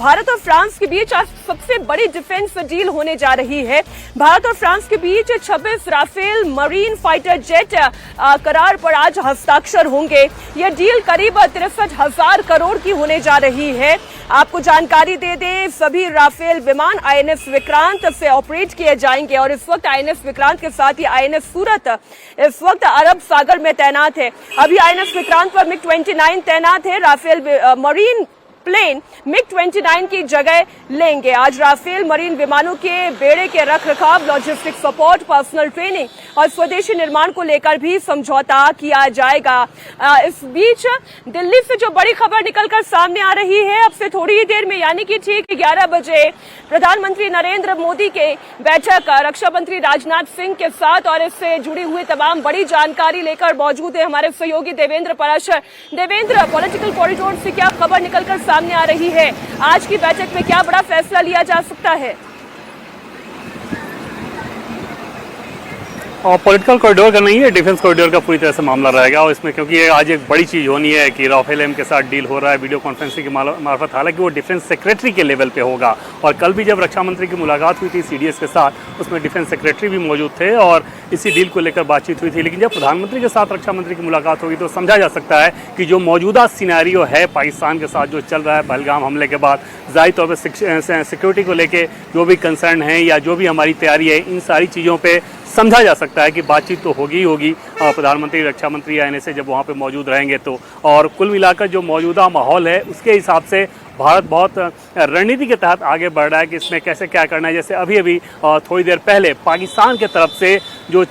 भारत और फ्रांस के बीच आज सबसे बड़ी डिफेंस डील होने जा रही है। भारत और फ्रांस के बीच 26 राफेल मरीन फाइटर जेट करार पर आज हस्ताक्षर होंगे। यह डील करीब 63,000 करोड़ की होने जा रही है। आपको जानकारी दे दें, सभी राफेल विमान आईएनएस विक्रांत से ऑपरेट किए जाएंगे और इस वक्त आईएनएस विक्रांत के साथ ही आईएनएस सूरत इस वक्त अरब सागर में तैनात है। अभी आईएनएस विक्रांत पर MiG-29 तैनात है। राफेल मरीन प्लेन MiG-29 की जगह लेंगे। आज राफेल मरीन विमानों के बेड़े के रखरखाव, लॉजिस्टिक सपोर्ट, पर्सनल ट्रेनिंग और स्वदेशी निर्माण को लेकर भी समझौता किया जाएगा। इस बीच दिल्ली से जो बड़ी खबर निकलकर सामने आ रही है, अब से थोड़ी ही देर में यानी कि ठीक 11 बजे प्रधानमंत्री नरेंद्र मोदी के बैठक रक्षा मंत्री राजनाथ सिंह के साथ और इससे जुड़ी हुई तमाम बड़ी जानकारी लेकर मौजूद है हमारे सहयोगी देवेंद्र पराशर। देवेंद्र, पॉलिटिकल कॉरिडोर से क्या खबर निकलकर सामने आ रही है? आज की बैठक में क्या बड़ा फैसला लिया जा सकता है? और पॉलिटिकल कॉरिडोर का नहीं है, डिफेंस कॉरिडोर का पूरी तरह से मामला रहेगा। और इसमें क्योंकि ये आज एक बड़ी चीज़ होनी है कि राफेल एम के साथ डील हो रहा है वीडियो कॉन्फ्रेंसिंग के मार्फत, हालांकि वो डिफेंस सेक्रेटरी के लेवल पे होगा। और कल भी जब रक्षा मंत्री की मुलाकात हुई थी सीडीएस के साथ, उसमें डिफेंस सेक्रेटरी भी मौजूद थे और इसी डील को लेकर बातचीत हुई थी। लेकिन जब प्रधानमंत्री के साथ रक्षा मंत्री की मुलाकात होगी तो समझा जा सकता है कि जो मौजूदा सिनेरियो है पाकिस्तान के साथ जो चल रहा है पहलगाम हमले के बाद, जाहिर तौर पर सिक्योरिटी को लेकर जो भी कंसर्न है या जो भी हमारी तैयारी है, इन सारी चीज़ों पर समझा जा सकता है कि बातचीत तो होगी ही होगी। प्रधानमंत्री रक्षा मंत्री आने से जब वहाँ पे मौजूद रहेंगे तो, और कुल मिलाकर जो मौजूदा माहौल है उसके हिसाब से भारत बहुत रणनीति के तहत आगे बढ़ रहा है कि इसमें कैसे क्या करना है। जैसे अभी थोड़ी देर पहले पाकिस्तान के तरफ से जो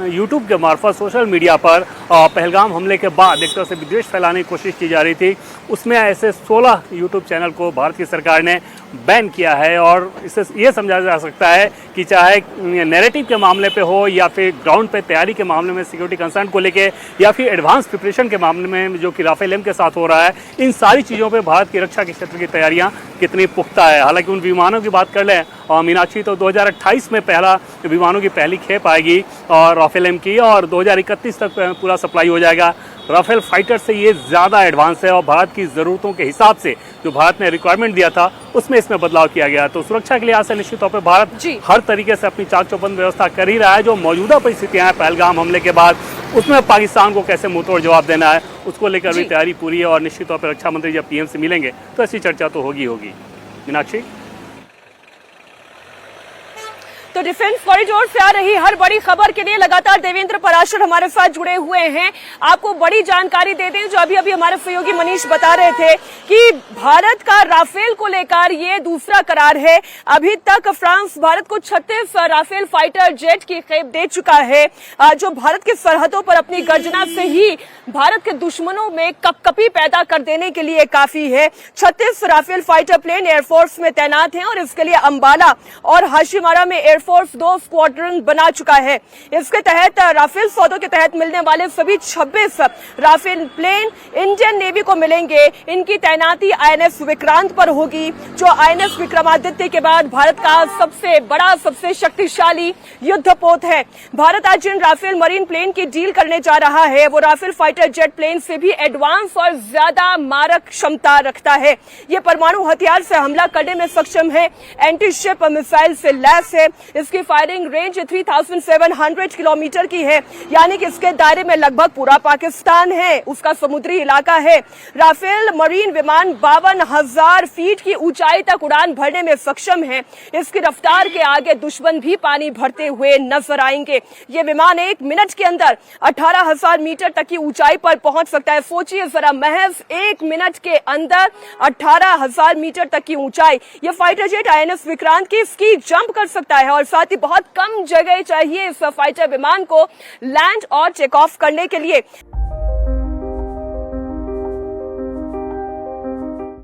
यूट्यूब के मार्फत सोशल मीडिया पर पहलगाम हमले के बाद एक तरह से विद्वेष फैलाने की कोशिश की जा रही थी, उसमें ऐसे 16 यूट्यूब चैनल को भारत की सरकार ने बैन किया है। और इससे ये समझा जा सकता है कि चाहे नैरेटिव के मामले पे हो या फिर ग्राउंड पे तैयारी के मामले में सिक्योरिटी कंसर्न को लेके या फिर एडवांस प्रिपरेशन के मामले में जो कि राफेल एम के साथ हो रहा है, इन सारी चीज़ों पे भारत की रक्षा के क्षेत्र की तैयारियां कितनी पुख्ता है। हालांकि उन विमानों की बात कर लें मीनाक्षी, तो 2028 में पहला विमानों की पहली खेप आएगी और राफेल एम की, और 2031 तक पूरा सप्लाई हो जाएगा। राफेल फाइटर से ये ज़्यादा एडवांस है और भारत की ज़रूरतों के हिसाब से जो भारत ने रिक्वायरमेंट दिया था उसमें इसमें बदलाव किया गया। तो सुरक्षा के लिहाज से निश्चित तौर पर भारत हर तरीके से अपनी चाक चौबंद व्यवस्था कर ही रहा है। जो मौजूदा परिस्थितियां हैं पहलगाम हमले के बाद, उसमें पाकिस्तान को कैसे मुंहतोड़ जवाब देना है, उसको लेकर भी तैयारी पूरी है। और निश्चित तौर पर रक्षा मंत्री जब पीएम से मिलेंगे तो ऐसी चर्चा तो होगी होगी। मीनाक्षी, तो डिफेंस कॉरिडोर से आ रही हर बड़ी खबर के लिए लगातार देवेंद्र पराशर हमारे साथ जुड़े हुए हैं। आपको बड़ी जानकारी दे दें, जो अभी हमारे सहयोगी मनीष बता रहे थे कि भारत का राफेल को लेकर ये दूसरा करार है। अभी तक फ्रांस भारत को 36 राफेल फाइटर जेट की खेप दे चुका है, जो भारत की सरहदों पर अपनी गर्जना से ही भारत के दुश्मनों में कपकपी पैदा कर देने के लिए काफी है। 36 राफेल फाइटर प्लेन एयरफोर्स में तैनात हैं और इसके लिए अंबाला और हाशिमारा में एयरफोर्स 2 स्क्वाड्रन बना चुका है। इसके तहत राफेल सौदों के तहत मिलने वाले सभी 26 राफेल प्लेन इंडियन नेवी को मिलेंगे। इनकी तैनाती आईएनएस विक्रांत पर होगी, जो आईएनएस विक्रमादित्य के बाद भारत का सबसे बड़ा, सबसे शक्तिशाली युद्धपोत है। भारत आज जिन राफेल मरीन प्लेन की डील करने जा रहा है वो राफेल फाइटर जेट प्लेन से भी एडवांस और ज्यादा मारक क्षमता रखता है। ये परमाणु हथियार से हमला करने में सक्षम है, एंटी शिप मिसाइल से लैस है। इसकी फायरिंग रेंज 3700 किलोमीटर की है, यानी कि इसके दायरे में लगभग पूरा पाकिस्तान है, उसका समुद्री इलाका है। राफेल मरीन विमान 52,000 फीट की ऊंचाई तक उड़ान भरने में सक्षम है। इसकी रफ्तार के आगे दुश्मन भी पानी भरते हुए नजर आएंगे। ये विमान 1 मिनट के अंदर 18,000 मीटर तक की ऊंचाई पर पहुंच सकता है। सोचिए जरा, महज 1 मिनट के अंदर 18,000 मीटर तक की ऊंचाई। ये फाइटर जेट आईएनएस विक्रांत की स्की जंप कर सकता है और साथ ही बहुत कम जगह चाहिए इस फाइटर विमान को लैंड और टेक ऑफ करने के लिए।